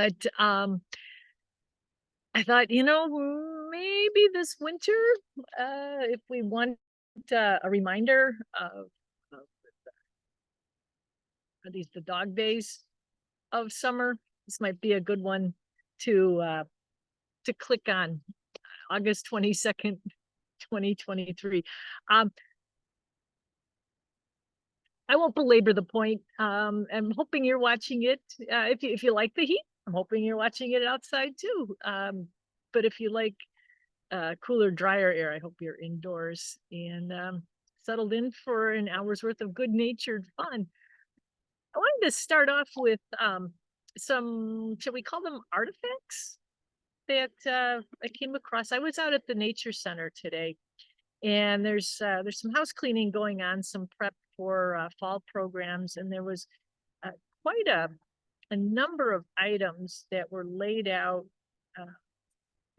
But I thought, maybe this winter, if we want a reminder of are these the dog days of summer, this might be a good one to click on. August 22nd, 2023. Um, I won't belabor the point. I'm hoping you're watching it. If you like the heat, I'm hoping you're watching it outside too. But if you like cooler, drier air, I hope you're indoors and settled in for an hour's worth of good-natured fun. I wanted to start off with some, shall we call them artifacts that I came across. I was out at the nature center today, and there's some house cleaning going on, some prep for fall programs, and there was uh, quite a number of items that were laid out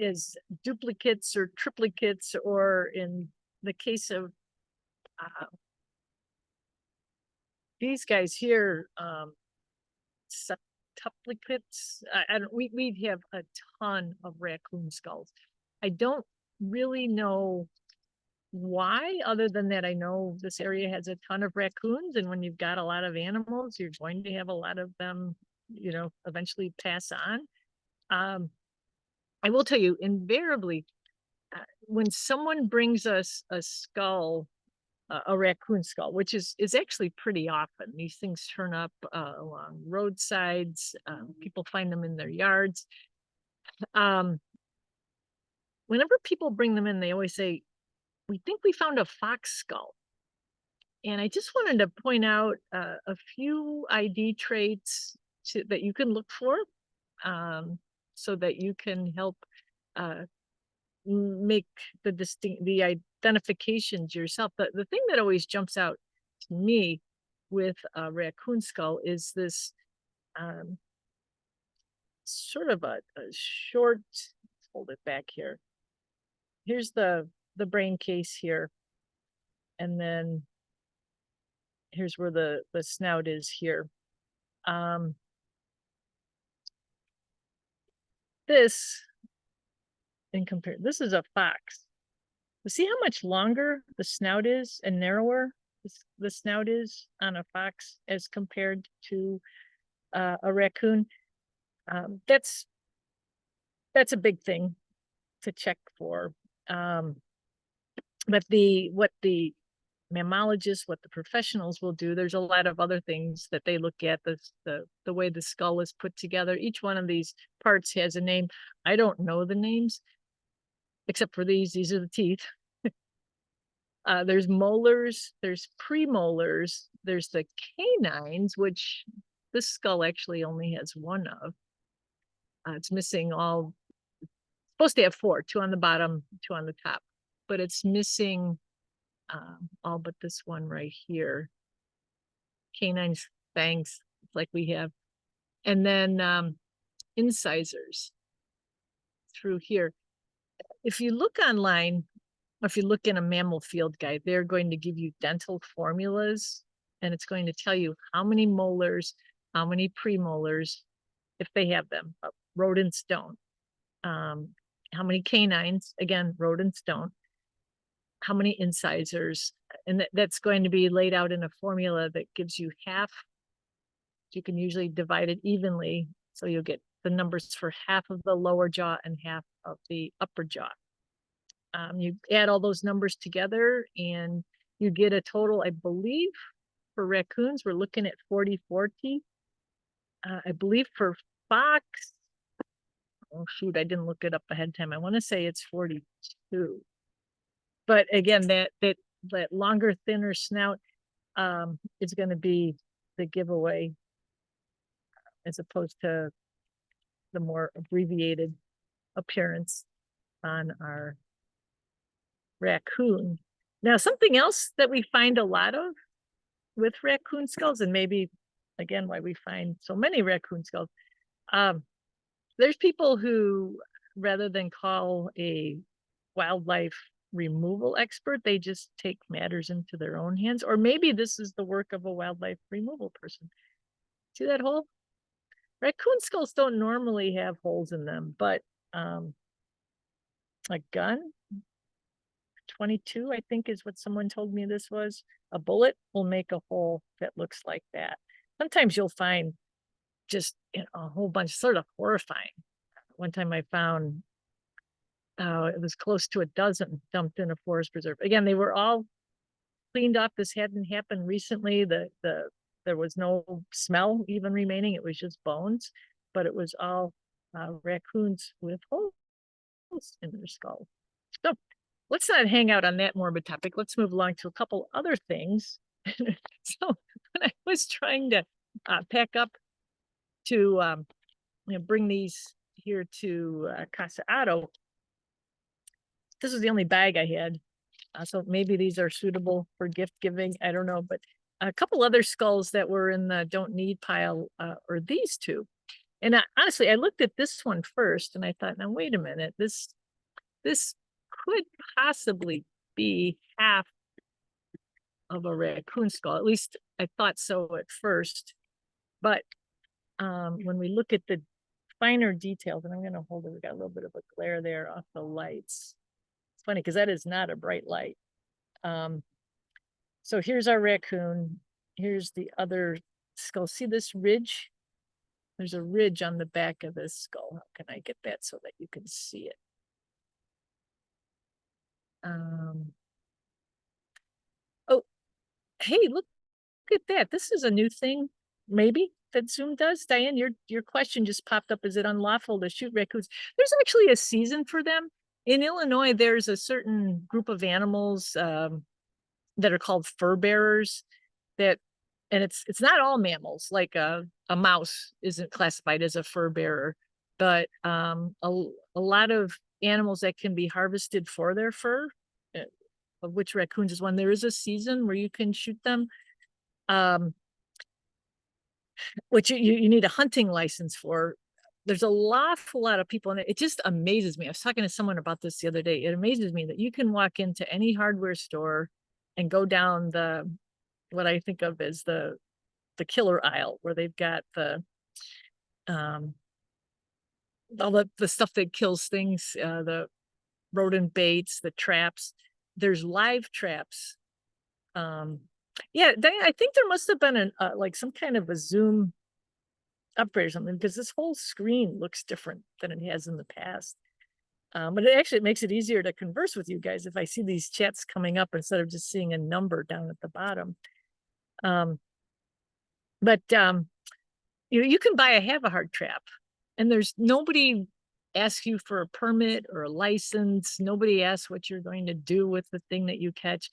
as duplicates or triplicates, or in the case of these guys here, septuplicates. We have a ton of raccoon skulls. I don't really know why, other than that I know this area has a ton of raccoons, and when you've got a lot of animals, you're going to have a lot of them, eventually pass on. I will tell you, invariably, when someone brings us a skull, a raccoon skull, which is actually pretty often, these things turn up along roadsides. People find them in their yards. Um, Whenever people bring them in, they always say, "We think we found a fox skull." And I just wanted to point out a few ID traits that you can look for, so that you can help uh, make the identifications yourself. But the thing that always jumps out to me with a raccoon skull is this um, sort of a short. Let's hold it back here. Here's the brain case here, and then here's where the snout is here. Um, this this is a fox. But see how much longer the snout is and narrower the snout is on a fox as compared to a raccoon. That's a big thing to check for. But what the mammalogists, what the professionals will do, there's a lot of other things that they look at. The way the skull is put together. Each one of these parts has a name. I don't know the names, except for these. These are the teeth. There's molars, there's premolars, there's the canines, which this skull actually only has one of. It's missing all, supposed to have four, two on the bottom, two on the top, but it's missing all but this one right here. Canines, fangs, like we have. And then incisors through here. If you look online, or if you look in a mammal field guide, they're going to give you dental formulas, and it's going to tell you how many molars, how many premolars, if they have them. Rodents don't. How many canines, again, rodents don't. How many incisors, and that's going to be laid out in a formula that gives you half. You can usually divide it evenly, so you'll get the numbers for half of the lower jaw and half of the upper jaw. You add all those numbers together and you get a total, I believe, for raccoons, we're looking at 44 teeth. I believe for fox, oh shoot, I didn't look it up ahead of time. I want to say it's 42. But again, that longer, thinner snout is going to be the giveaway, as opposed to the more abbreviated appearance on our raccoon. Now, something else that we find a lot of with raccoon skulls, and maybe again why we find so many raccoon skulls, there's people who, rather than call a wildlife removal expert, they just take matters into their own hands. Or maybe this is the work of a wildlife removal person. See that hole? Raccoon skulls don't normally have holes in them, but a gun, 22, I think is what someone told me this was. A bullet will make a hole that looks like that. Sometimes you'll find just a whole bunch, sort of horrifying. One time I found, it was close to a dozen dumped in a forest preserve. Again, they were all cleaned off. This hadn't happened recently. There was no smell even remaining. It was just bones, but it was all raccoons with holes in their skull. So let's not hang out on that morbid topic. Let's move along to a couple other things. So when I was trying to pack up to bring these here to Casa Otto, this was the only bag I had. So maybe these are suitable for gift giving. I don't know, but a couple other skulls that were in the don't need pile are these two. And honestly, I looked at this one first and I thought, now wait a minute, this could possibly be half of a raccoon skull. At least I thought so at first. But when we look at the finer details, and I'm going to hold it, we got a little bit of a glare there off the lights. It's funny because that is not a bright light. So here's our raccoon. Here's the other skull. See this ridge? There's a ridge on the back of this skull. How can I get that so that you can see it? Oh, hey, look at that. This is a new thing, maybe, that Zoom does. Diane, your question just popped up. Is it unlawful to shoot raccoons? There's actually a season for them. In Illinois, there's a certain group of animals that are called fur bearers and it's not all mammals. Like a mouse isn't classified as a fur bearer, but a lot of animals that can be harvested for their fur, of which raccoons is one. There is a season where you can shoot them, which you need a hunting license for. There's a lot of people, and it just amazes me. I was talking to someone about this the other day. It amazes me that you can walk into any hardware store and go down what I think of as the killer aisle, where they've got all the stuff that kills things, the rodent baits, the traps. There's live traps. Yeah, I think there must have been like some kind of a Zoom upgrade or something, because this whole screen looks different than it has in the past. But it makes it easier to converse with you guys if I see these chats coming up instead of just seeing a number down at the bottom. But you can have a hard trap, and there's nobody asks you for a permit or a license. Nobody asks what you're going to do with the thing that you catch.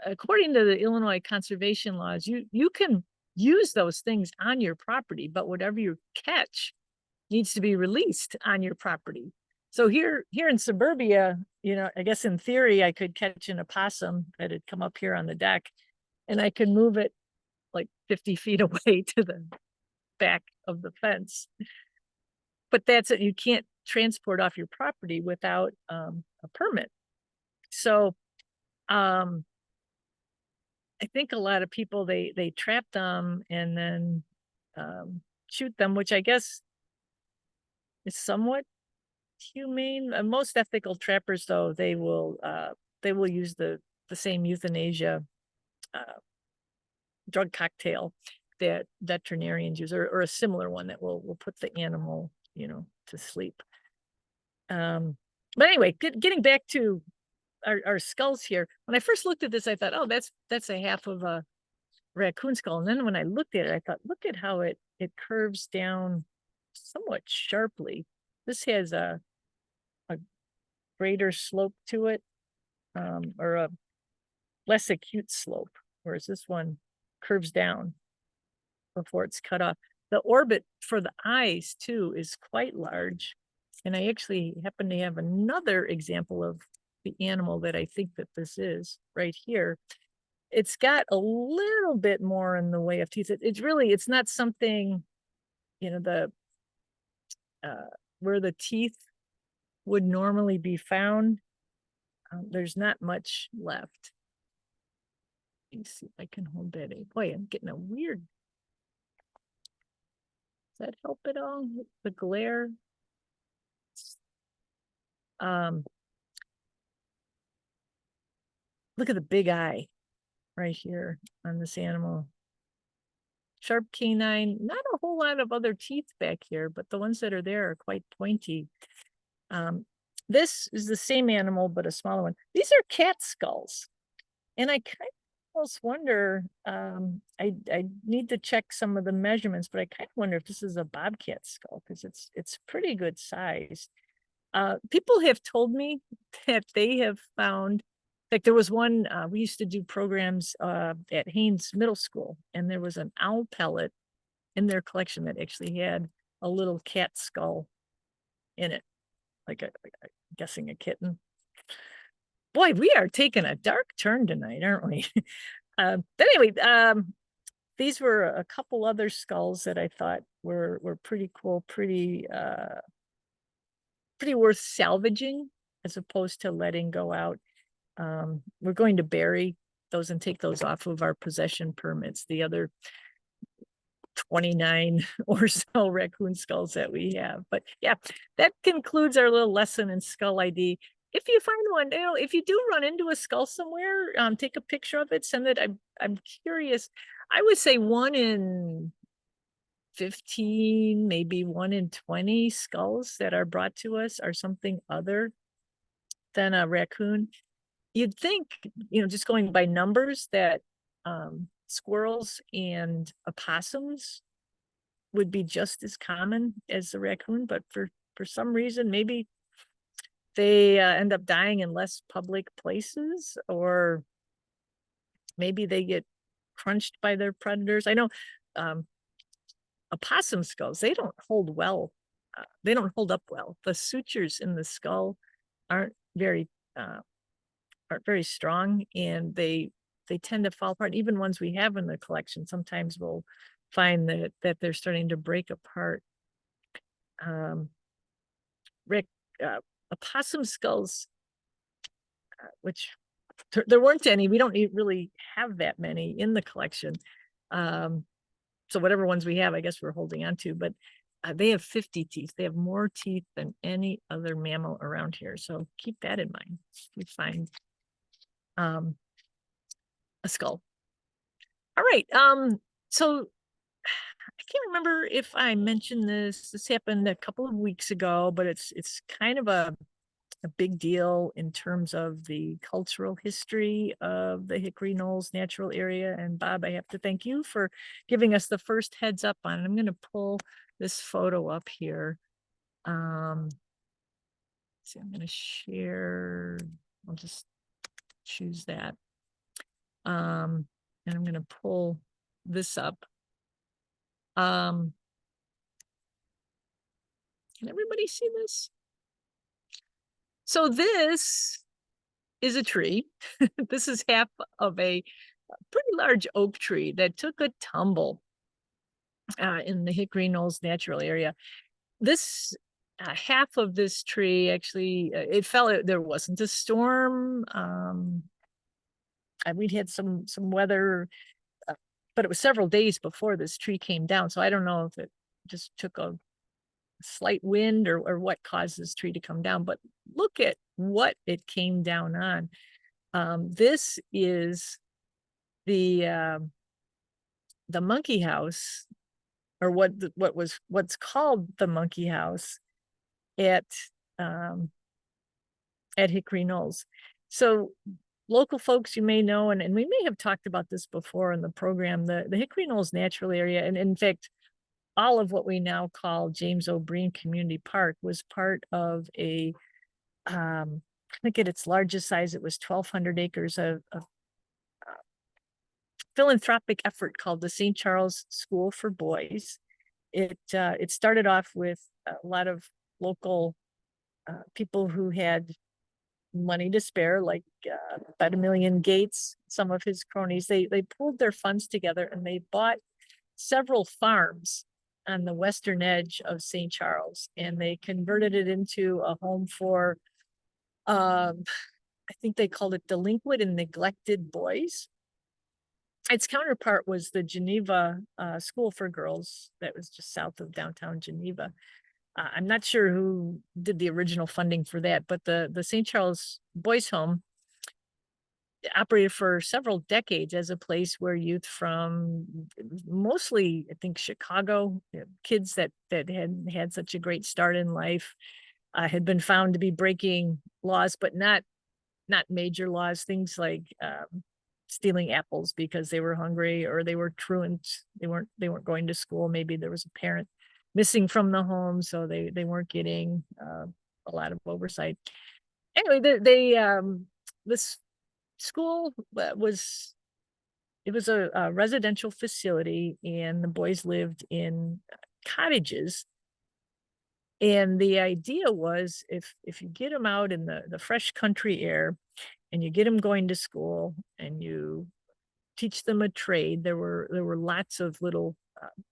According to the Illinois conservation laws, you can use those things on your property, but whatever you catch needs to be released on your property. So here in suburbia, I guess in theory, I could catch an opossum that had come up here on the deck, and I could move it like 50 feet away to the back of the fence. But that's it. You can't transport off your property without a permit. So I think a lot of people, they trap them and then shoot them, which I guess is somewhat humane. Most ethical trappers, though, they will use the same euthanasia drug cocktail that veterinarians use, or a similar one that will put the animal, to sleep. But anyway, getting back to our skulls here. When I first looked at this, I thought, oh, that's a half of a raccoon skull. And then when I looked at it, I thought, look at how it curves down somewhat sharply. This has a greater slope to it, or a less acute slope, whereas this one curves down before it's cut off. The orbit for the eyes too is quite large. And I actually happen to have another example of the animal that I think that this is right here. It's got a little bit more in the way of teeth. It's not something, where the teeth would normally be found. There's not much left. Let me see if I can hold that in. Boy, I'm getting a weird Does that help at all? The glare. Look at the big eye right here on this animal. Sharp canine, not a whole lot of other teeth back here, but the ones that are there are quite pointy. This is the same animal, but a smaller one. These are cat skulls. And I kind of almost wonder, I need to check some of the measurements, but I kind of wonder if this is a bobcat skull because it's pretty good size. People have told me that they have found, like there was one, we used to do programs at Haynes Middle School, and there was an owl pellet in their collection that actually had a little cat skull in it, like I'm guessing a kitten. Boy, we are taking a dark turn tonight, aren't we? But anyway, these were a couple other skulls that I thought were pretty cool, pretty worth salvaging as opposed to letting go out. We're going to bury those and take those off of our possession permits. The other 29 or so raccoon skulls that we have. But yeah, that concludes our little lesson in skull ID. If you find one, if you do run into a skull somewhere, take a picture of it, send it. I'm curious. I would say 1 in 15, maybe 1 in 20 skulls that are brought to us are something other than a raccoon. You'd think, just going by numbers, that squirrels and opossums would be just as common as the raccoon, but for some reason, maybe they end up dying in less public places, or maybe they get crunched by their predators. I know opossum skulls, they don't hold well. They don't hold up well. The sutures in the skull aren't very strong, and they tend to fall apart. Even ones we have in the collection, sometimes we'll find that they're starting to break apart. Opossum skulls, which there weren't any. We don't really have that many in the collection. So whatever ones we have, I guess we're holding on to, but they have 50 teeth. They have more teeth than any other mammal around here. So keep that in mind. We find a skull. All right. So I can't remember if I mentioned this. This happened a couple of weeks ago, but it's kind of a big deal in terms of the cultural history of the Hickory Knolls Natural Area. And Bob, I have to thank you for giving us the first heads up on it. I'm going to pull this photo up here. See, I'm going to share. I'll just choose that. And I'm going to pull this up. Can everybody see this? So this is a tree. This is half of a pretty large oak tree that took a tumble in the Hickory Knolls Natural Area. This half of this tree actually, it fell. There wasn't a storm. We'd had some weather, but it was several days before this tree came down. So I don't know if it just took a slight wind or what caused this tree to come down, but look at what it came down on. This is the monkey house, or what's called the monkey house at Hickory Knolls. So local folks, you may know, and we may have talked about this before in the program, the Hickory Knolls Natural Area, and in fact, all of what we now call James O'Brien Community Park was part of a, I think at its largest size, it was 1,200 acres of philanthropic effort called the St. Charles School for Boys. It started off with a lot of local people who had money to spare, like about $1 million Gates, some of his cronies. They pulled their funds together and they bought several farms on the western edge of St. Charles, and they converted it into a home for, I think they called it delinquent and neglected boys. its counterpart was the Geneva School for Girls that was just south of downtown Geneva. I'm not sure who did the original funding for that, but the St. Charles Boys Home operated for several decades as a place where youth from mostly, I think, Chicago, kids that had had such a great start in life, had been found to be breaking laws, but not major laws, things like stealing apples because they were hungry, or they were truant. They weren't going to school. Maybe there was a parent missing from the home, so they weren't getting a lot of oversight. Anyway, this school was a residential facility, and the boys lived in cottages. And the idea was, if you get them out in the fresh country air, and you get them going to school, and you teach them a trade. There were lots of little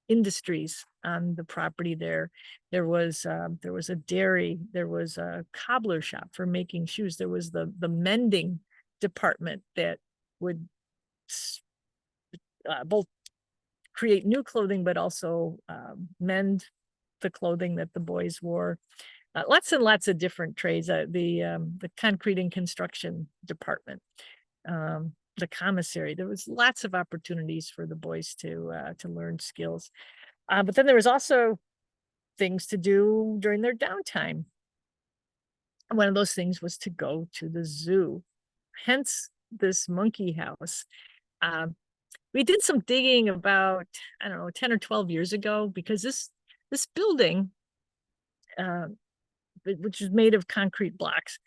industries on the property there. There was a dairy, there was a cobbler shop for making shoes, there was the mending department that would both create new clothing but also mend the clothing that the boys wore. Lots and lots of different trades. The concrete and construction department, the commissary. There was lots of opportunities for the boys to learn skills. But then there was also things to do during their downtime. One of those things was to go to the zoo, hence this monkey house. We did some digging about, I don't know, 10 or 12 years ago, because this building, which is made of concrete blocks,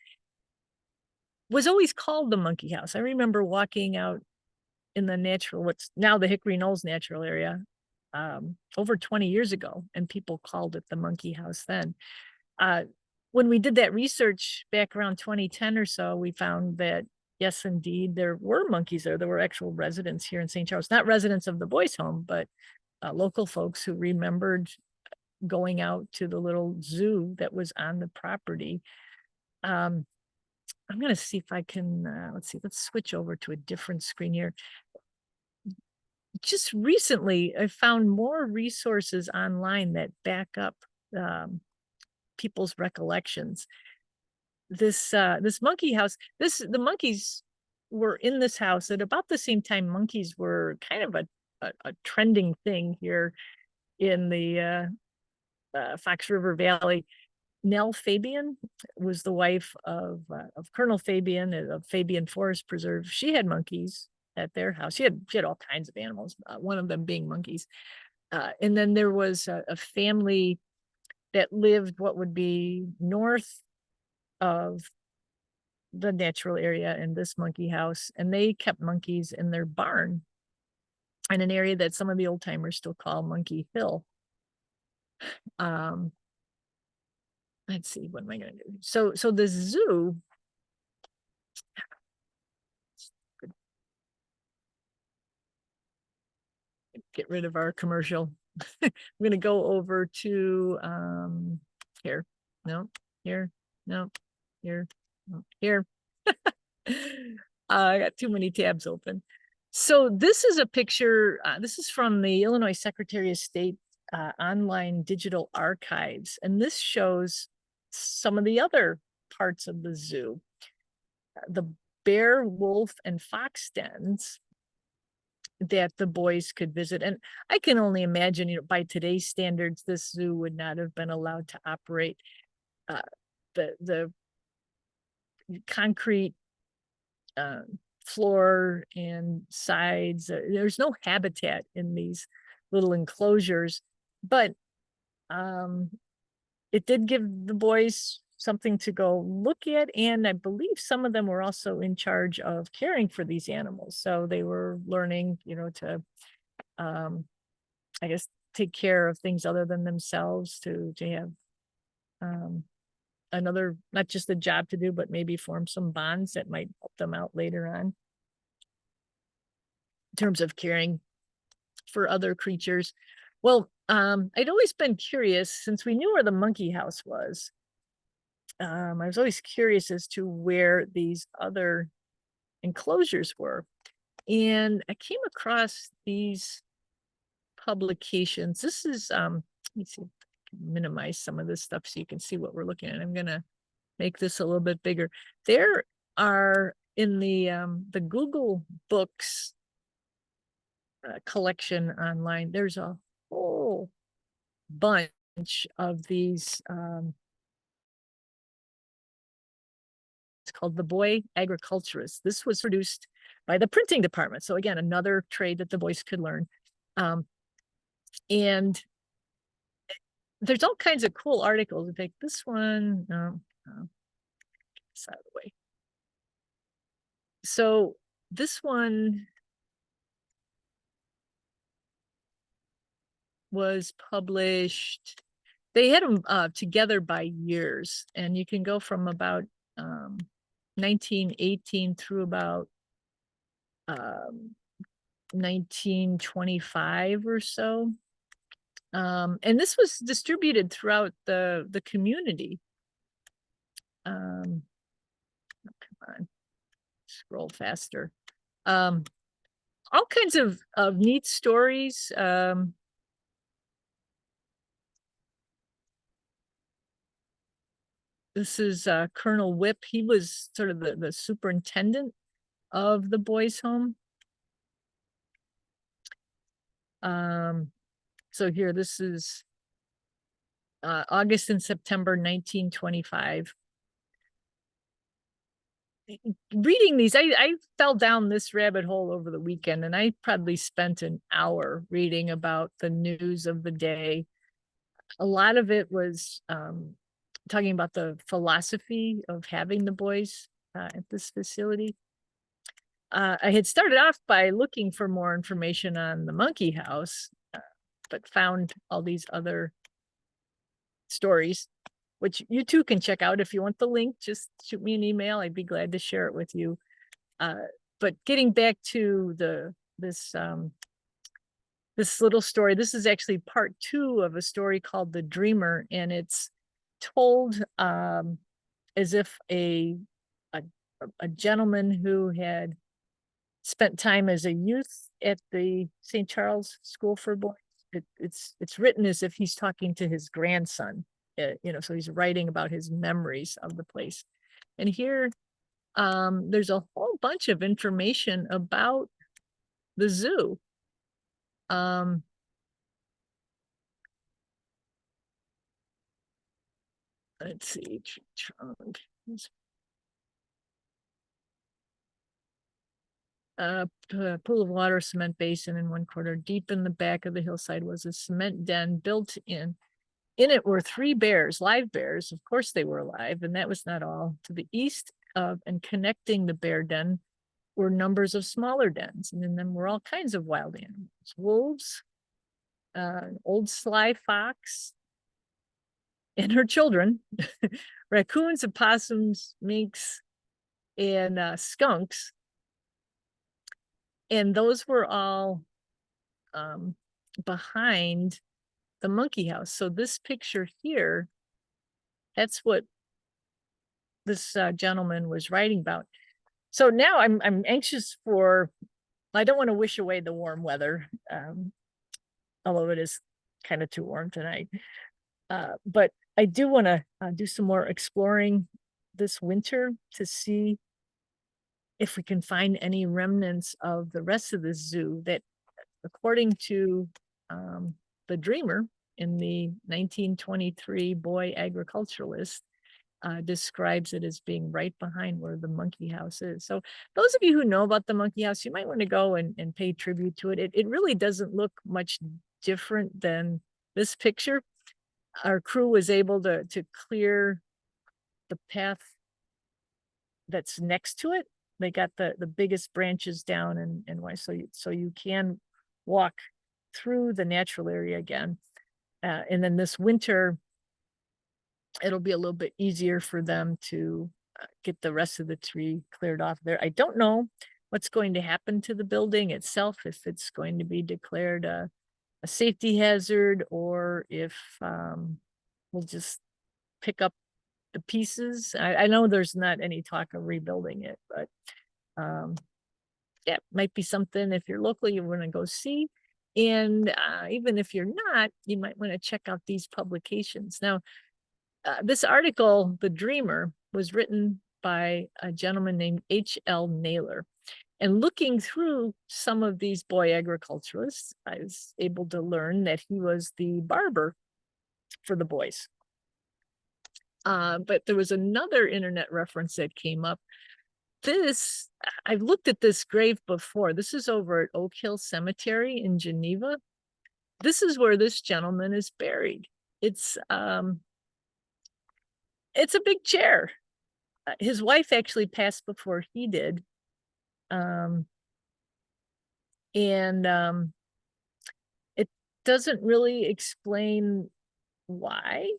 was always called the monkey house. I remember walking out in what's now the Hickory Knolls Natural Area, over 20 years ago, and people called it the monkey house then. When we did that research back around 2010 or so, we found that, yes, indeed, there were monkeys there. There were actual residents here in St. Charles, not residents of the boys' home, but local folks who remembered going out to the little zoo that was on the property. I'm going to see if I can, let's switch over to a different screen here. Just recently, I found more resources online that back up people's recollections. This monkey house, the monkeys were in this house at about the same time monkeys were kind of a trending thing here in the Fox River Valley. Nell Fabian was the wife of Colonel Fabian of Fabian Forest Preserve. She had monkeys at their house. She had all kinds of animals, one of them being monkeys. And then there was a family that lived what would be north of the natural area and this monkey house, and they kept monkeys in their barn in an area that some of the old timers still call Monkey Hill. Let's see, what am I going to do? So the zoo, get rid of our commercial. I'm going to go over to here. No, here. No, here. No, here. I got too many tabs open. So this is a picture. This is from the Illinois Secretary of State online digital archives, and this shows some of the other parts of the zoo. The bear, wolf, and fox dens that the boys could visit. And I can only imagine, by today's standards, this zoo would not have been allowed to operate. The concrete floor and sides, there's no habitat in these little enclosures, but it did give the boys something to go look at, and I believe some of them were also in charge of caring for these animals, so they were learning, to I guess take care of things other than themselves, to have another, not just a job to do, but maybe form some bonds that might help them out later on in terms of caring for other creatures. Well, I'd always been curious, since we knew where the monkey house was. I was always curious as to where these other enclosures were. And I came across these publications. This is, let me see, minimize some of this stuff so you can see what we're looking at. I'm gonna make this a little bit bigger. There are in the Google Books collection online, there's a whole bunch of these. It's called The Boy Agriculturist. This was produced by the printing department. So again, another trade that the boys could learn. And there's all kinds of cool articles. In fact, this one, it's out of the way. So this one was published, they had them together by years, and you can go from about 1918 through about 1925 or so. And this was distributed throughout the community. Come on, scroll faster. All kinds of neat stories. This is Colonel Whip. He was sort of the superintendent of the boys' home. So here, this is August and September 1925. Reading these, I fell down this rabbit hole over the weekend, and I probably spent an hour reading about the news of the day. A lot of it was talking about the philosophy of having the boys at this facility. I had started off by looking for more information on the monkey house, but found all these other stories, which you too can check out. If you want the link, just shoot me an email. I'd be glad to share it with you. But getting back to this little story, this is actually part 2 of a story called The Dreamer, and it's told as if a gentleman who had spent time as a youth at the St. Charles School for Boys. It's written as if he's talking to his grandson, so he's writing about his memories of the place. And here, there's a whole bunch of information about the zoo. Let's see, trunk. Pool of water, cement basin in one corner. Deep in the back of the hillside was a cement den built in. In it were 3 bears, live bears. Of course they were alive, and that was not all. To the east of and connecting the bear den were numbers of smaller dens, and in them were all kinds of wild animals. Wolves, an old sly fox, and her children, raccoons, opossums, minks, and skunks. And those were all behind the monkey house. So this picture here, that's what this gentleman was writing about. So now I'm anxious for, I don't want to wish away the warm weather, although it is kind of too warm tonight. But I do want to do some more exploring this winter to see if we can find any remnants of the rest of the zoo that, according to the Dreamer in the 1923 Boy Agriculturalist, describes it as being right behind where the monkey house is. So those of you who know about the monkey house, you might want to go and pay tribute to it. It really doesn't look much different than this picture. Our crew was able to clear the path that's next to it. They got the biggest branches down, and why, so you can walk through the natural area again. And then this winter, it'll be a little bit easier for them to get the rest of the tree cleared off there. I don't know what's going to happen to the building itself, if it's going to be declared a safety hazard, or if we'll just pick up the pieces. I know there's not any talk of rebuilding it, but yeah, might be something if you're local, you want to go see. And even if you're not, you might want to check out these publications. Now, this article, The Dreamer, was written by a gentleman named H.L. Naylor. And looking through some of these boy agriculturalists, I was able to learn that he was the barber for the boys. But there was another internet reference that came up. I've looked at this grave before. This is over at Oak Hill Cemetery in Geneva. This is where this gentleman is buried. It's a big chair. His wife actually passed before he did. It doesn't really explain why.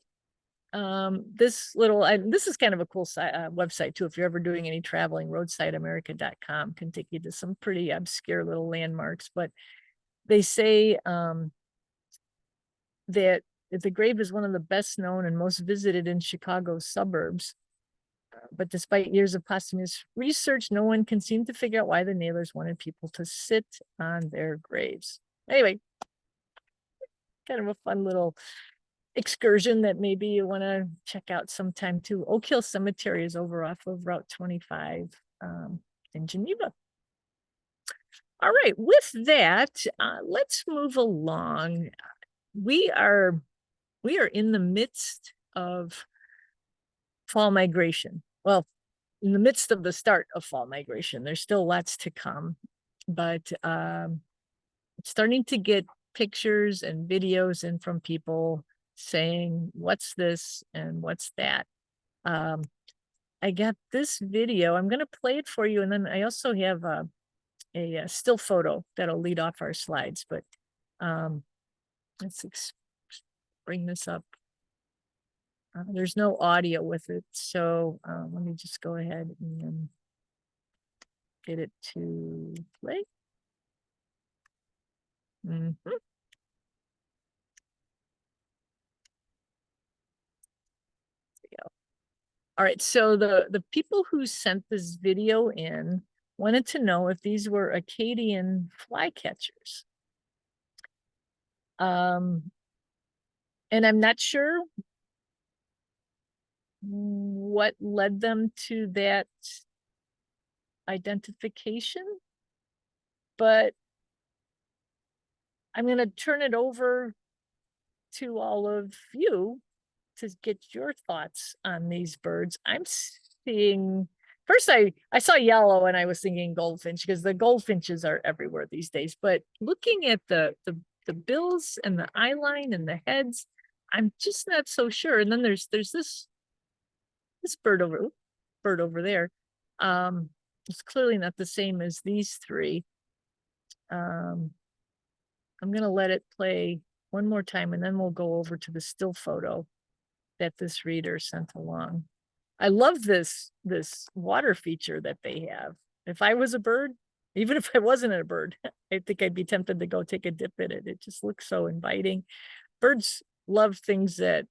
This is kind of a cool website too. If you're ever doing any traveling, roadsideamerica.com can take you to some pretty obscure little landmarks, but they say that the grave is one of the best known and most visited in Chicago's suburbs. But despite years of posthumous research, no one can seem to figure out why the Naylors wanted people to sit on their graves. Anyway, kind of a fun little excursion that maybe you want to check out sometime too. Oak Hill Cemetery is over off of Route 25 in Geneva. All right, with that, let's move along. We are in the midst of fall migration. Well, in the midst of the start of fall migration. There's still lots to come, but starting to get pictures and videos in from people saying, what's this and what's that? I got this video. I'm going to play it for you. And then I also have a still photo that'll lead off our slides, but let's bring this up. There's no audio with it. So let me just go ahead and get it to play. All right, so the people who sent this video in wanted to know if these were Acadian flycatchers. And I'm not sure what led them to that identification, but I'm going to turn it over to all of you to get your thoughts on these birds. I'm seeing, first I saw yellow and I was thinking goldfinch because the goldfinches are everywhere these days, but looking at the bills and the eye line and the heads, I'm just not so sure. And then there's this bird over there. It's clearly not the same as these three. I'm gonna let it play one more time and then we'll go over to the still photo that this reader sent along. I love this water feature that they have. If I was a bird, even if I wasn't a bird, I think I'd be tempted to go take a dip in it. It just looks so inviting. Birds love things that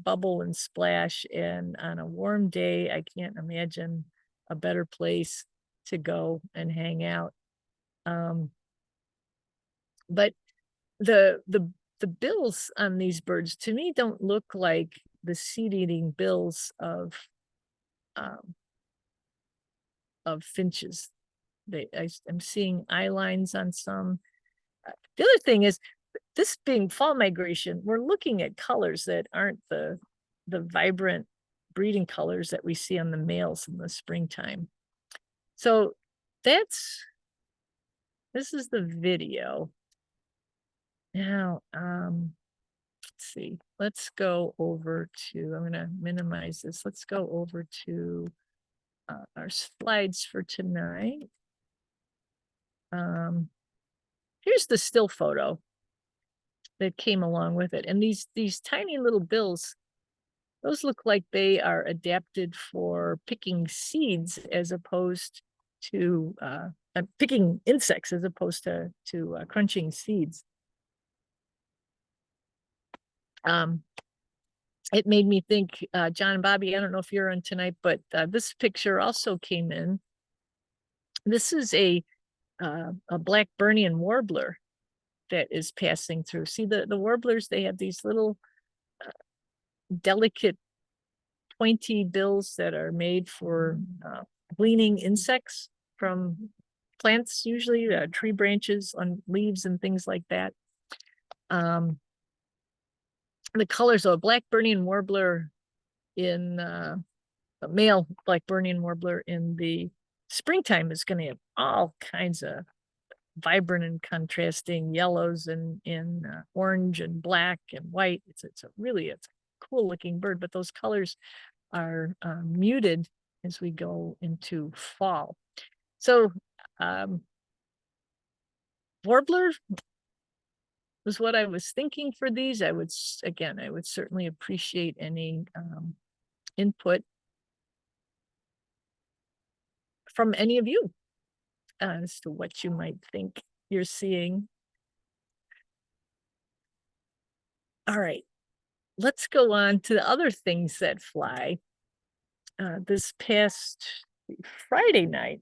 bubble and splash, and on a warm day, I can't imagine a better place to go and hang out. But the bills on these birds to me don't look like the seed-eating bills of finches. I'm seeing eye lines on some. The other thing is, this being fall migration, we're looking at colors that aren't the vibrant breeding colors that we see on the males in the springtime. So this is the video. Now, let's see. Let's go over to, I'm going to minimize this. Let's go over to our slides for tonight. Here's the still photo that came along with it. And these tiny little bills, those look like they are adapted for picking seeds as opposed to picking insects as opposed to crunching seeds. It made me think, John and Bobby, I don't know if you're on tonight, but this picture also came in. This is a a Blackburnian warbler that is passing through. See, the warblers, they have these little delicate pointy bills that are made for gleaning insects from plants, usually tree branches on leaves and things like that. The colors of a Blackburnian warbler in a male Blackburnian warbler in the springtime is going to have all kinds of vibrant and contrasting yellows and orange and black and white. It's a cool looking bird, but those colors are muted as we go into fall. So warbler was what I was thinking for these. I would certainly appreciate any input from any of you as to what you might think you're seeing. All right, let's go on to the other things that fly. This past Friday night,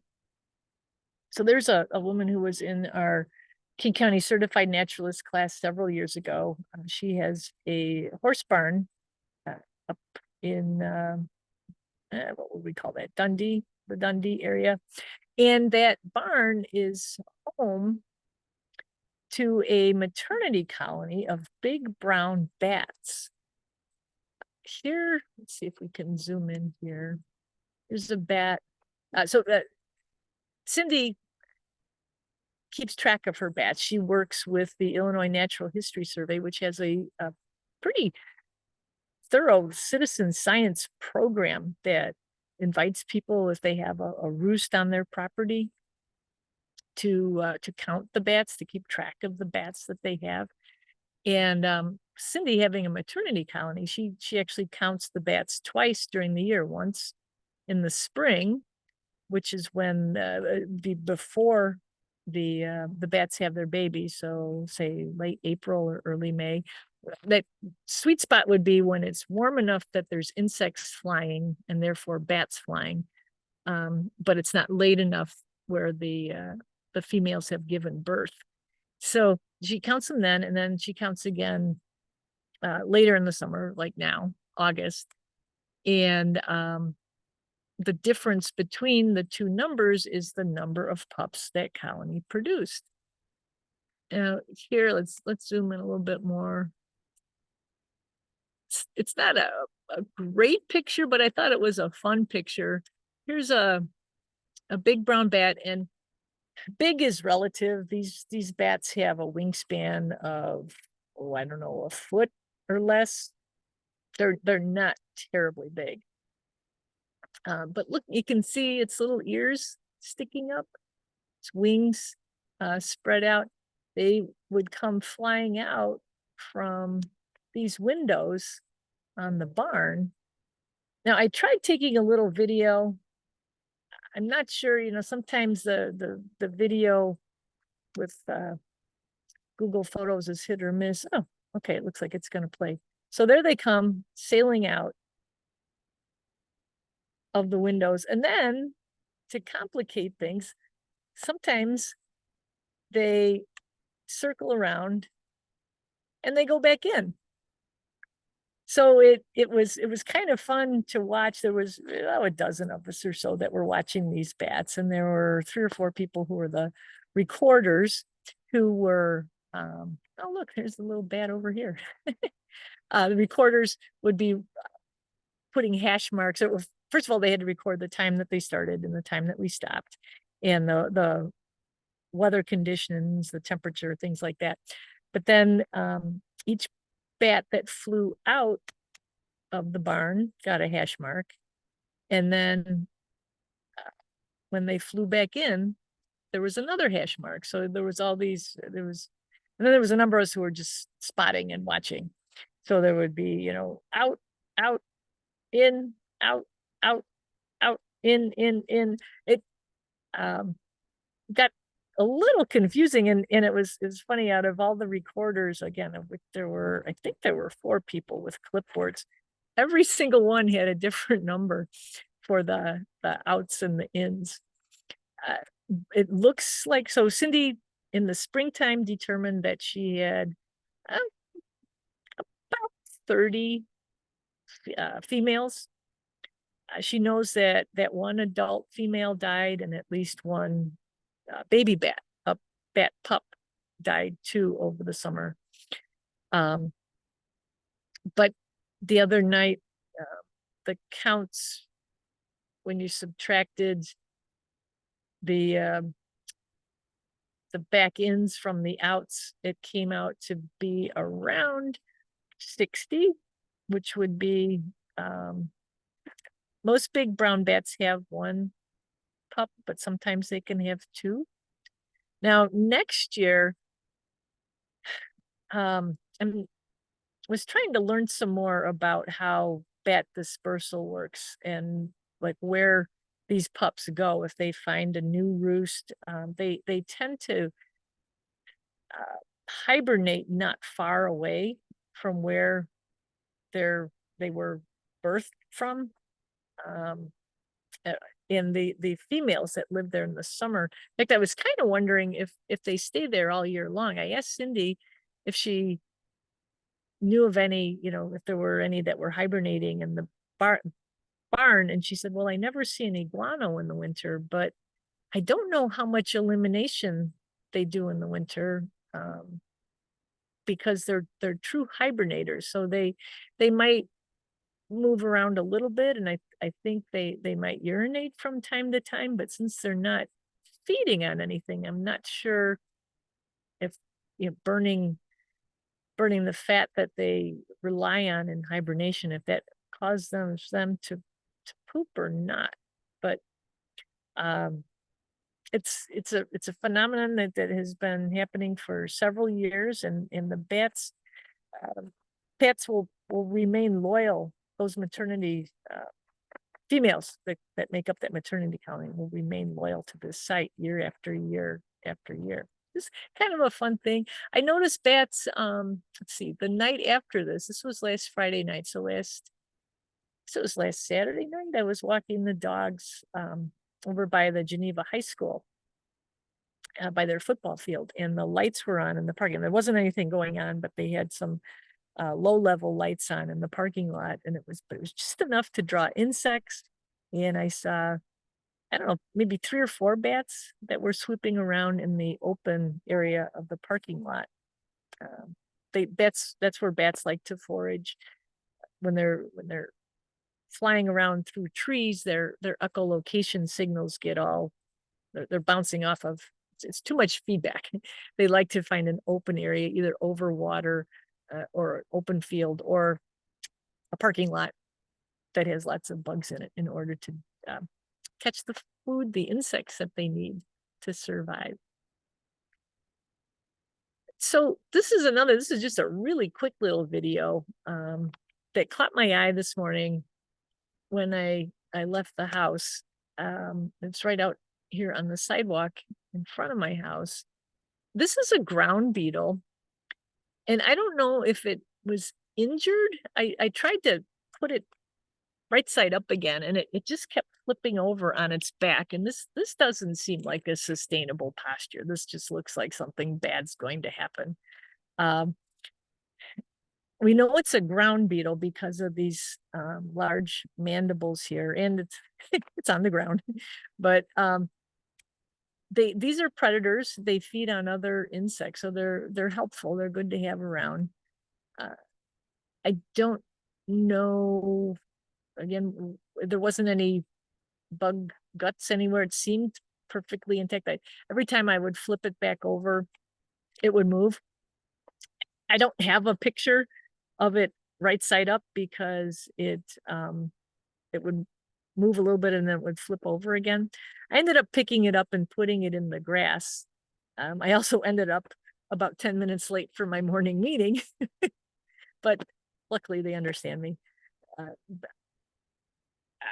so there's a woman who was in our King County Certified Naturalist class several years ago. She has a horse barn up in, what would we call that? Dundee, the Dundee area. And that barn is home to a maternity colony of big brown bats. Here, let's see if we can zoom in here. There's a bat. Cindy keeps track of her bats. She works with the Illinois Natural History Survey, which has a pretty thorough citizen science program that invites people, if they have a roost on their property, to count the bats, to keep track of the bats that they have. And Cindy, having a maternity colony, she actually counts the bats twice during the year. Once in the spring, which is when before the bats have their babies, so say late April or early May. That sweet spot would be when it's warm enough that there's insects flying and therefore bats flying, but it's not late enough where the females have given birth. So she counts them then, and then she counts again later in the summer, like now, August. And the difference between the two numbers is the number of pups that colony produced. Here, let's zoom in a little bit more. It's not a great picture, but I thought it was a fun picture. Here's a big brown bat, and big is relative. These bats have a wingspan of, I don't know, a foot or less. They're not terribly big. But look, you can see its little ears sticking up, its wings spread out. They would come flying out from these windows on the barn. Now, I tried taking a little video. I'm not sure, sometimes the video with Google Photos is hit or miss. Oh, okay, it looks like it's going to play. So there they come sailing out of the windows. And then, to complicate things, sometimes they circle around and they go back in. So it was kind of fun to watch. There was a dozen of us or so that were watching these bats, and there were 3 or 4 people who were the recorders, who were oh look, there's the little bat over here. The recorders would be putting hash marks. First of all, they had to record the time that they started and the time that we stopped, and the weather conditions, the temperature, things like that. But then each bat that flew out of the barn got a hash mark, and then when they flew back in, there was another hash mark. So there was and then there was a number of us who were just spotting and watching. So there would be, out, in, out, in. It got a little confusing, and it was funny. Out of all the recorders, again, of which I think there were 4 people with clipboards, every single one had a different number for the outs and the ins. it looks like, so Cindy in the springtime determined that she had about 30 females. She knows that one adult female died and at least one baby bat, a bat pup, died too over the summer. But the other night, the counts, when you subtracted the back ends from the outs, it came out to be around 60, which would be, most big brown bats have one pup, but sometimes they can have two. Now, next year, I was trying to learn some more about how bat dispersal works and like where these pups go if they find a new roost. They tend to hibernate not far away from where they were birthed from. And the females that live there in the summer. In fact, I was kind of wondering if they stay there all year long. I asked Cindy if she knew of any, if there were any that were hibernating in the barn, and she said, well, I never see any guano in the winter, but I don't know how much elimination they do in the winter, because they're true hibernators. So they might move around a little bit, and I think they might urinate from time to time, but since they're not feeding on anything, I'm not sure if burning the fat that they rely on in hibernation, if that causes them to poop or not. But it's a phenomenon that has been happening for several years, and the bats will remain loyal. Those maternity females that make up that maternity colony will remain loyal to this site year after year after year. It's kind of a fun thing. I noticed bats, let's see, the night after this was last Friday night. So it was last Saturday night. I was walking the dogs over by the Geneva High School, by their football field, and the lights were on in the parking. There wasn't anything going on, but they had some low-level lights on in the parking lot, and it was just enough to draw insects. And I saw, I don't know, maybe 3 or 4 bats that were swooping around in the open area of the parking lot. That's where bats like to forage. When they're flying around through trees, their echolocation signals get all, they're bouncing off of, it's too much feedback. They like to find an open area, either over water or open field, or a parking lot that has lots of bugs in it, in order to catch the food, the insects that they need to survive. So this is just a really quick little video that caught my eye this morning when I left the house. It's right out here on the sidewalk in front of my house. This is a ground beetle, and I don't know if it was injured. I tried to put it right side up again, and it just kept flipping over on its back. And this doesn't seem like a sustainable posture. This just looks like something bad's going to happen. We know it's a ground beetle because of these large mandibles here, and it's it's on the ground. But these are predators. They feed on other insects, so they're helpful. They're good to have around. I don't know. Again, there wasn't any bug guts anywhere. It seemed perfectly intact. Every time I would flip it back over, it would move. I don't have a picture of it right side up because it would move a little bit and then it would flip over again. I ended up picking it up and putting it in the grass. I also ended up about 10 minutes late for my morning meeting, but luckily they understand me.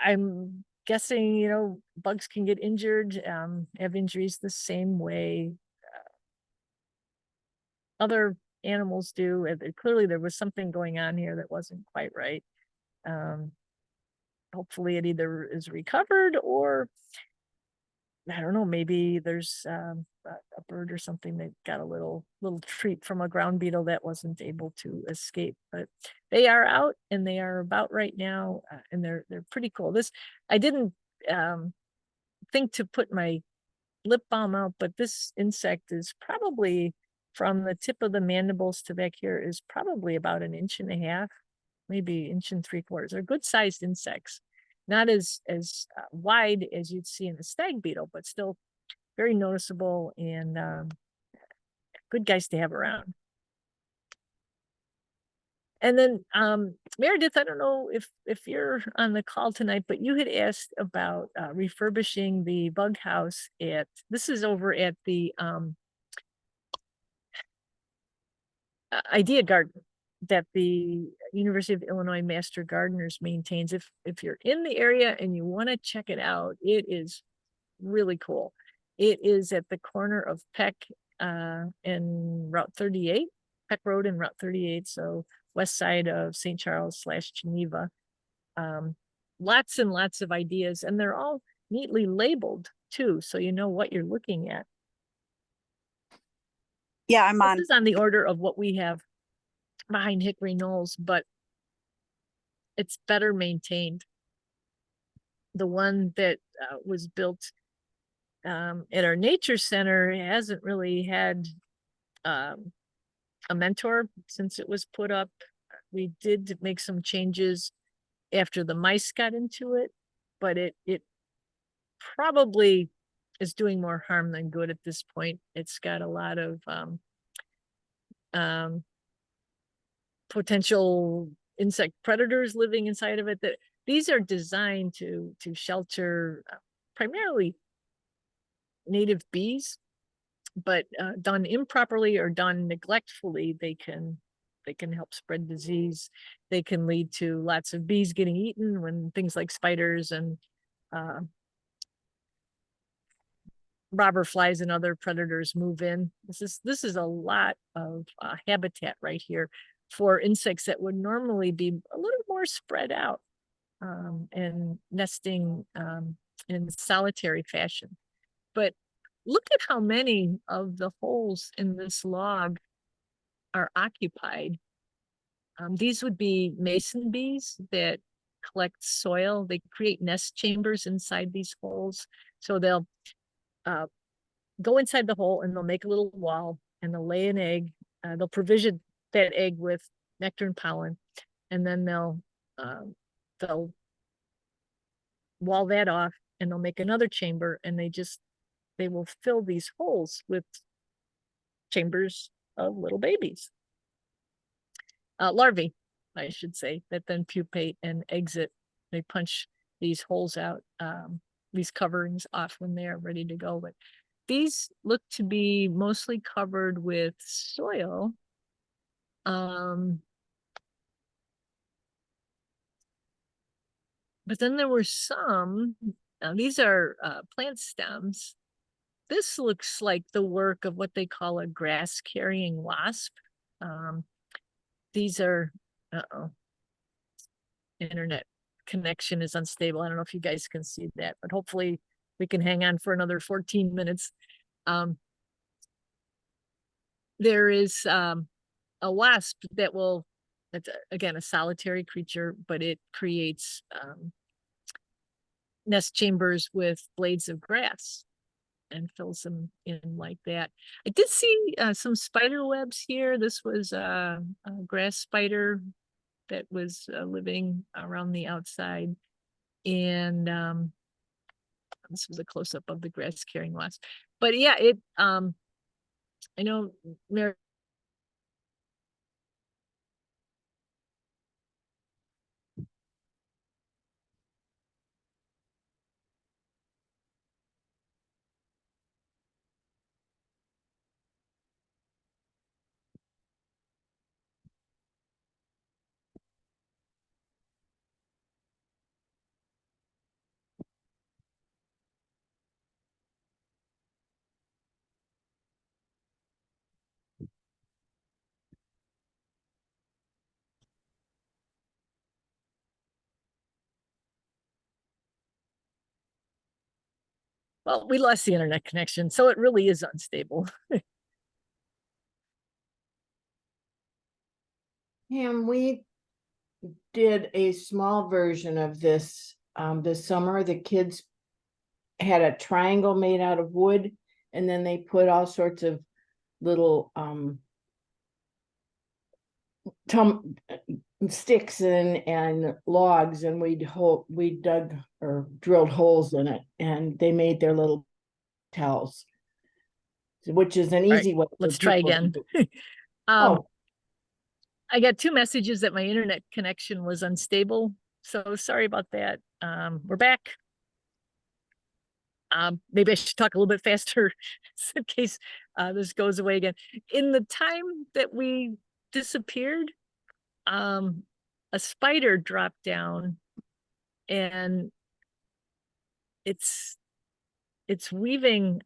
I'm guessing, bugs can get injured, have injuries the same way other animals do. Clearly there was something going on here that wasn't quite right. Hopefully it either is recovered, or I don't know, maybe there's a bird or something that got a little treat from a ground beetle that wasn't able to escape. But they are out and they are about right now, and they're pretty cool. This I didn't um, think to put my lip balm out, but this insect is probably from the tip of the mandibles to back here is probably about an inch and a half, maybe inch and three quarters. They're good sized insects, not as wide as you'd see in a stag beetle, but still very noticeable and good guys to have around. And then Meredith, I don't know if you're on the call tonight, but you had asked about refurbishing the bug house at, this is over at the Idea Garden that the University of Illinois Master Gardeners maintains. If you're in the area and you want to check it out, it is really cool. It is at the corner of Peck and Route 38, Peck Road and Route 38, so west side of St. Charles / Geneva. Lots and lots of ideas, and they're all neatly labeled too, so you know what you're looking at. Yeah, I'm on. This is on the order of what we have behind Hickory Knolls, but it's better maintained. The one that was built at our nature center hasn't really had a mentor since it was put up. We did make some changes after the mice got into it, but it probably is doing more harm than good at this point. It's got a lot of potential insect predators living inside of it. That these are designed to shelter primarily native bees, but done improperly or done neglectfully, they can help spread disease. They can lead to lots of bees getting eaten when things like spiders and robber flies and other predators move in. This is a lot of habitat right here for insects that would normally be a little more spread out and nesting in solitary fashion. But look at how many of the holes in this log are occupied. These would be mason bees that collect soil. They create nest chambers inside these holes. So they'll go inside the hole and they'll make a little wall and they'll lay an egg. They'll provision that egg with nectar and pollen, and then they'll wall that off and they'll make another chamber, and they will fill these holes with chambers of little babies, larvae, I should say, that then pupate and exit. They punch these holes out, these coverings off when they are ready to go. But these look to be mostly covered with soil. But then there were some, these are plant stems. This looks like the work of what they call a grass carrying wasp. These are, uh-oh, internet connection is unstable. I don't know if you guys can see that, but hopefully we can hang on for another 14 minutes. There is a wasp that will, it's again a solitary creature, but it creates nest chambers with blades of grass and fills them in like that. I did see some spider webs here. This was a grass spider that was living around the outside. And this was a close-up of the grass carrying wasp. But yeah, I know Mary. Well, we lost the internet connection, so it really is unstable. Pam, we did a small version of this this summer. The kids had a triangle made out of wood, and then they put all sorts of little sticks and logs, and we dug or drilled holes in it, and they made their little towels, which is an All right, easy way for let's try people to again. do. Um, Oh, I got 2 messages that my internet connection was unstable. So sorry about that. We're back. Maybe I should talk a little bit faster in case this goes away again. In the time that we disappeared, a spider dropped down, and it's weaving.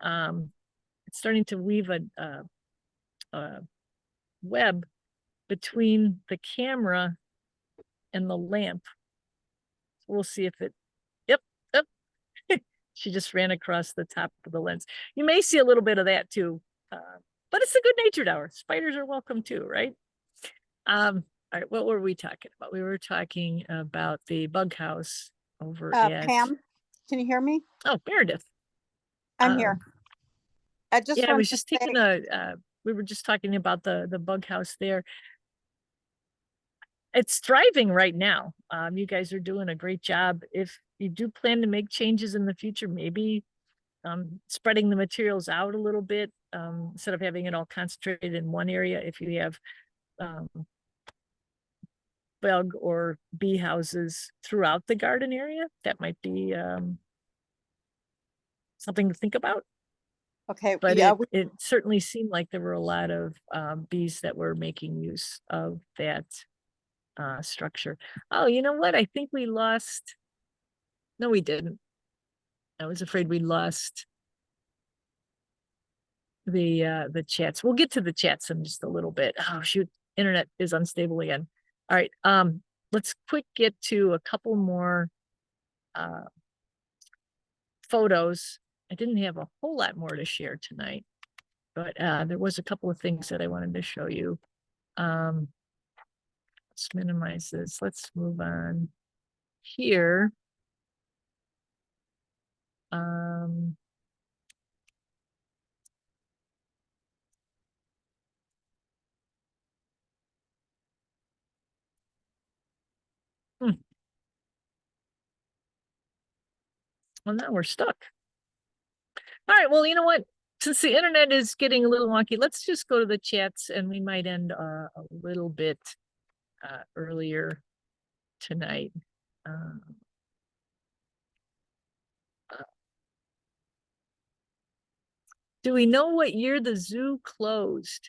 It's starting to weave a web between the camera and the lamp. We'll see if it. Yep, yep. She just ran across the top of the lens. You may see a little bit of that too, but it's a good-natured hour. Spiders are welcome too, right? All right, what were we talking about? We were talking about the bug house over at Pam, can you hear me? oh, Meredith. I'm here. I just Yeah, I wanted was to just say, taking we were just talking about the bug house there. It's thriving right now. You guys are doing a great job. If you do plan to make changes in the future, maybe spreading the materials out a little bit, instead of having it all concentrated in one area. If you have bug or bee houses throughout the garden area, that might be something to think about. okay, But yeah, it certainly seemed like there were a lot of bees that were making use of that structure. Oh, you know what? I think we lost. No, we didn't. I was afraid we lost the chats. We'll get to the chats in just a little bit. Oh shoot, internet is unstable again. All right, let's quick get to a couple more photos. I didn't have a whole lot more to share tonight, but there was a couple of things that I wanted to show you. Let's minimize this. Let's move on here. Well, now we're stuck. All right, well, you know what? Since the internet is getting a little wonky, let's just go to the chats, and we might end a little bit earlier tonight. Do we know what year the zoo closed?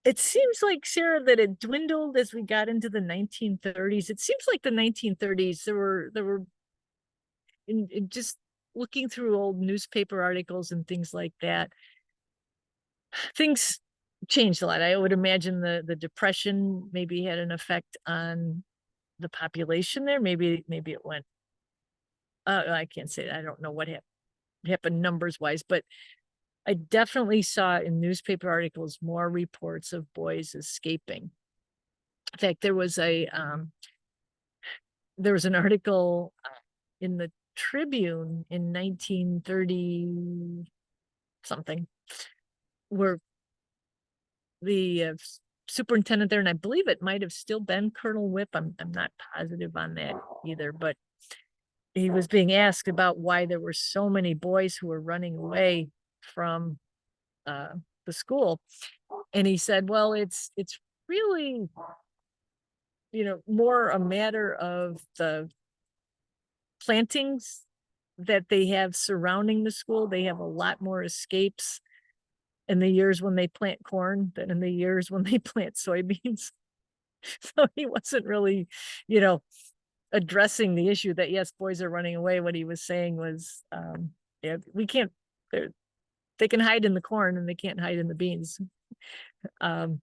It seems like, Sarah, that it dwindled as we got into the 1930s. It seems like the 1930s, there were in just looking through old newspaper articles and things like that, things changed a lot. I would imagine the depression maybe had an effect on the population there. Maybe it went. I can't say that. I don't know what happened numbers wise, but I definitely saw in newspaper articles more reports of boys escaping. In fact, there was an article in the Tribune in 1930 something where the superintendent there, and I believe it might have still been Colonel Whip. I'm not positive on that either, but he was being asked about why there were so many boys who were running away from the school, and he said, well, it's really, more a matter of the plantings that they have surrounding the school. They have a lot more escapes in the years when they plant corn than in the years when they plant soybeans. So he wasn't really, addressing the issue that yes, boys are running away. What he was saying was, yeah, we can't, they can hide in the corn and they can't hide in the beans. So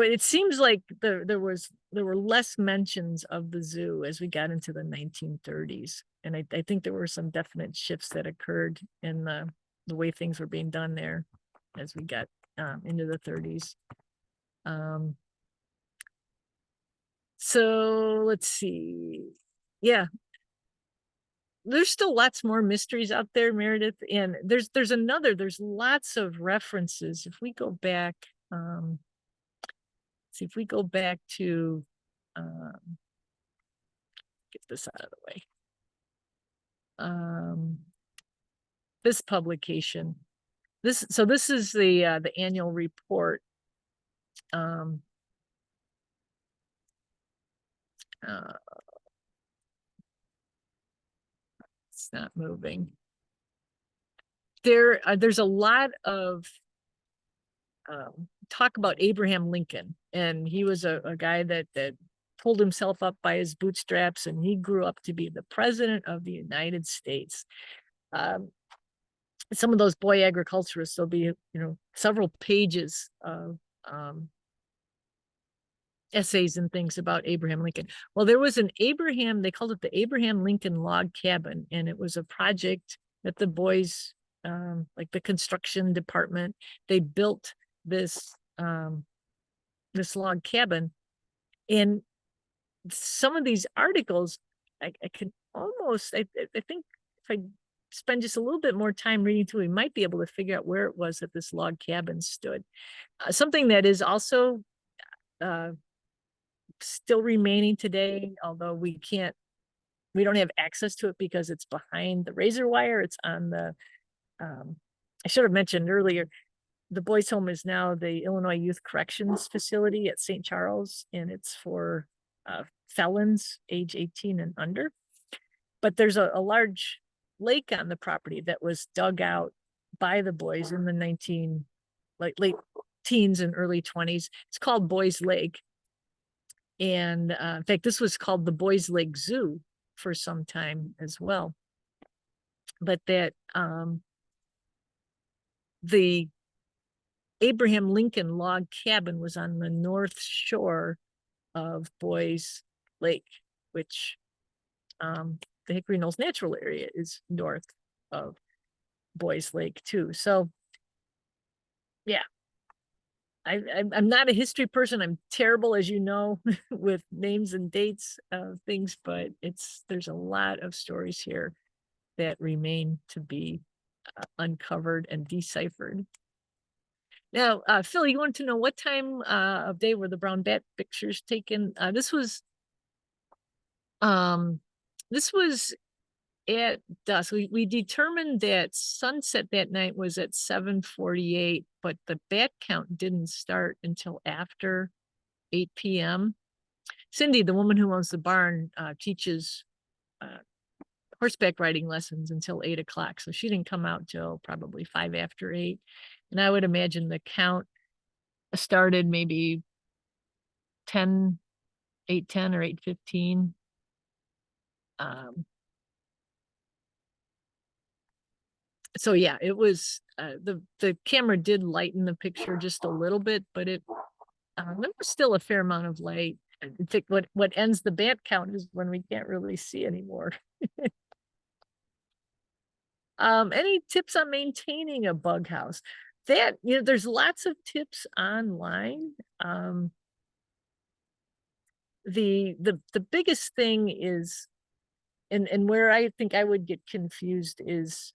it seems like there was there were less mentions of the zoo as we got into the 1930s. And I think there were some definite shifts that occurred in the way things were being done there as we got into the 30s. So let's see. Yeah. There's still lots more mysteries out there, Meredith. And there's lots of references. If we go back, see if we go back to get this out of the way. This publication. This is the annual report. It's not moving. There's a lot of talk about Abraham Lincoln, and he was a guy that pulled himself up by his bootstraps, and he grew up to be the president of the United States. Some of those boy agriculturists, there'll be several pages of essays and things about Abraham Lincoln. Well, there was they called it the Abraham Lincoln Log Cabin, and it was a project that the boys, like the construction department, they built this this log cabin. And some of these articles, I can almost, I think if I spend just a little bit more time reading through, we might be able to figure out where it was that this log cabin stood. Something that is also still remaining today, although we don't have access to it because it's behind the razor wire. It's on the, I should have mentioned earlier, the boys' home is now the Illinois Youth Corrections Facility at St. Charles, and it's for felons age 18 and under. But there's a large lake on the property that was dug out by the boys in the late teens and early 20s. It's called Boys Lake. And in fact, this was called the Boys Lake Zoo for some time as well. But that the Abraham Lincoln log cabin was on the north shore of Boys Lake, which the Hickory Knolls Natural Area is north of Boys Lake too. So yeah, I'm not a history person. I'm terrible, as you know, with names and dates of things, but there's a lot of stories here that remain to be uncovered and deciphered. Now, Phil, you want to know what time of day were the brown bat pictures taken? This was at dusk. We determined that sunset that night was at 7:48, but the bat count didn't start until after 8 p.m. Cindy, the woman who owns the barn, teaches horseback riding lessons until 8 o'clock. So she didn't come out till probably 5 after 8. And I would imagine the count started maybe 8:10 or 8:15. So yeah, it was the camera did lighten the picture just a little bit, but there was still a fair amount of light. I think what ends the bat count is when we can't really see anymore. Any tips on maintaining a bug house? That, there's lots of tips online. The biggest thing is, and where I think I would get confused is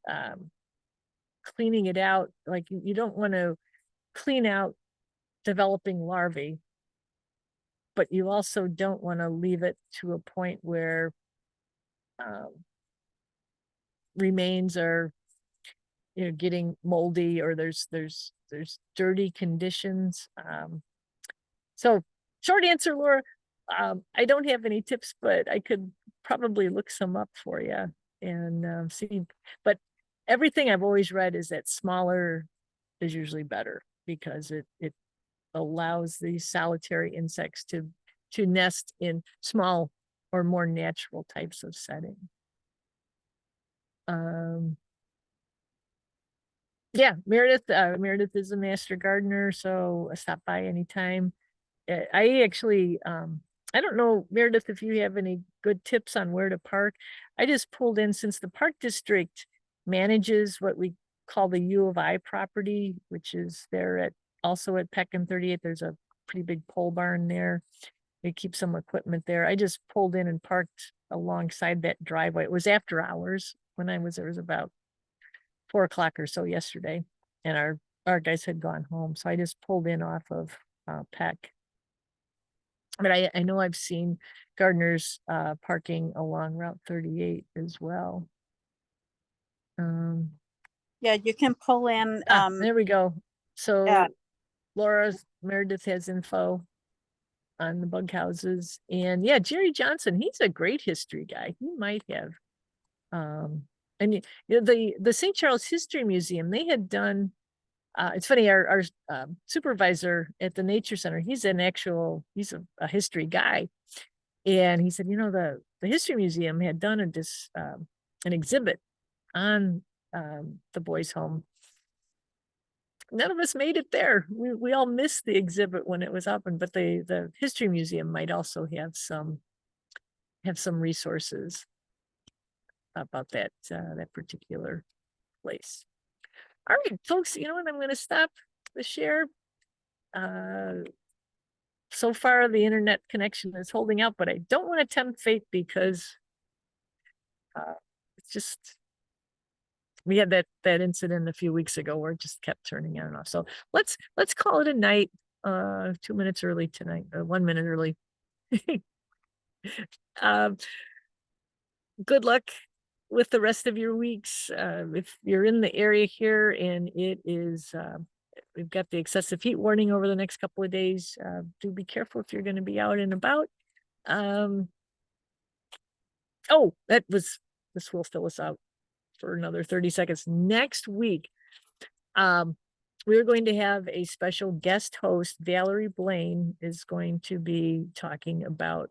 cleaning it out. Like, you don't want to clean out developing larvae, but you also don't want to leave it to a point where remains are getting moldy, or there's dirty conditions. So short answer, Laura, I don't have any tips, but I could probably look some up for you and see. But everything I've always read is that smaller is usually better, because it allows these solitary insects to nest in small or more natural types of setting. Yeah, Meredith is a master gardener, so stop by anytime. I actually I don't know, Meredith, if you have any good tips on where to park. I just pulled in, since the park district manages what we call the U of I property, which is there at, also at Peck and 38. There's a pretty big pole barn there. They keep some equipment there. I just pulled in and parked alongside that driveway. It was after hours when I was there. It was about 4 o'clock or so yesterday, and our guys had gone home. So I just pulled in off of Peck. But I know I've seen gardeners parking along Route 38 as well. Yeah, you can pull in, There we go. So yeah. Meredith has info on the bug houses. And yeah, Jerry Johnson, he's a great history guy. He might have. And you know, the St. Charles History Museum, they had done, it's funny, our supervisor at the Nature Center, he's a history guy. And he said, you know, the History Museum had done an exhibit on the boys' home. None of us made it there. We all missed the exhibit when it was open, but the History Museum might also have some resources about that particular place. All right, folks, you know what? I'm going to stop the share. So far, the internet connection is holding out, but I don't want to tempt fate because it's just, we had that incident a few weeks ago where it just kept turning on and off. So let's call it a night. 2 minutes early tonight, 1 minute early. Good luck with the rest of your weeks. If you're in the area here and it is, we've got the excessive heat warning over the next couple of days. Do be careful if you're going to be out and about. Oh, this will fill us out for another 30 seconds. Next week, we're going to have a special guest host. Valerie Blaine is going to be talking about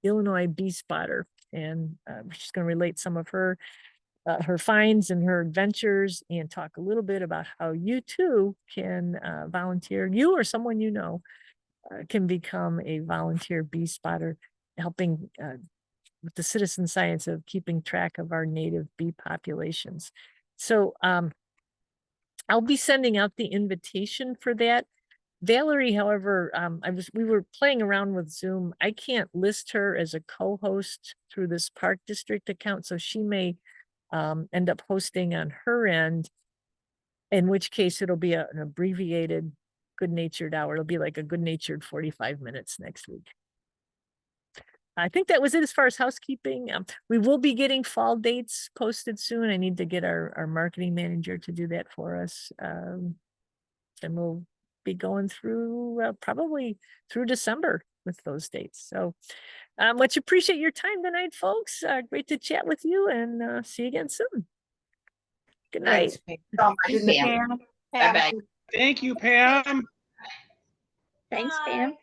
Illinois bee spotter, and she's going to relate some of her finds and her adventures, and talk a little bit about how you too can volunteer. You or someone you know can become a volunteer bee spotter, helping with the citizen science of keeping track of our native bee populations. So I'll be sending out the invitation for that. Valerie, however, we were playing around with Zoom. I can't list her as a co-host through this Park District account, so she may end up hosting on her end, in which case it'll be an abbreviated good-natured hour. It'll be like a good-natured 45 minutes next week. I think that was it as far as housekeeping. We will be getting fall dates posted soon. I need to get our marketing manager to do that for us. And we'll be going through probably through December with those dates. So much appreciate your time tonight, folks. Great to chat with you, and see you again soon. Good night. Thanks, Pam. Pam. Bye-bye. Thank you, Pam. Thanks, Pam.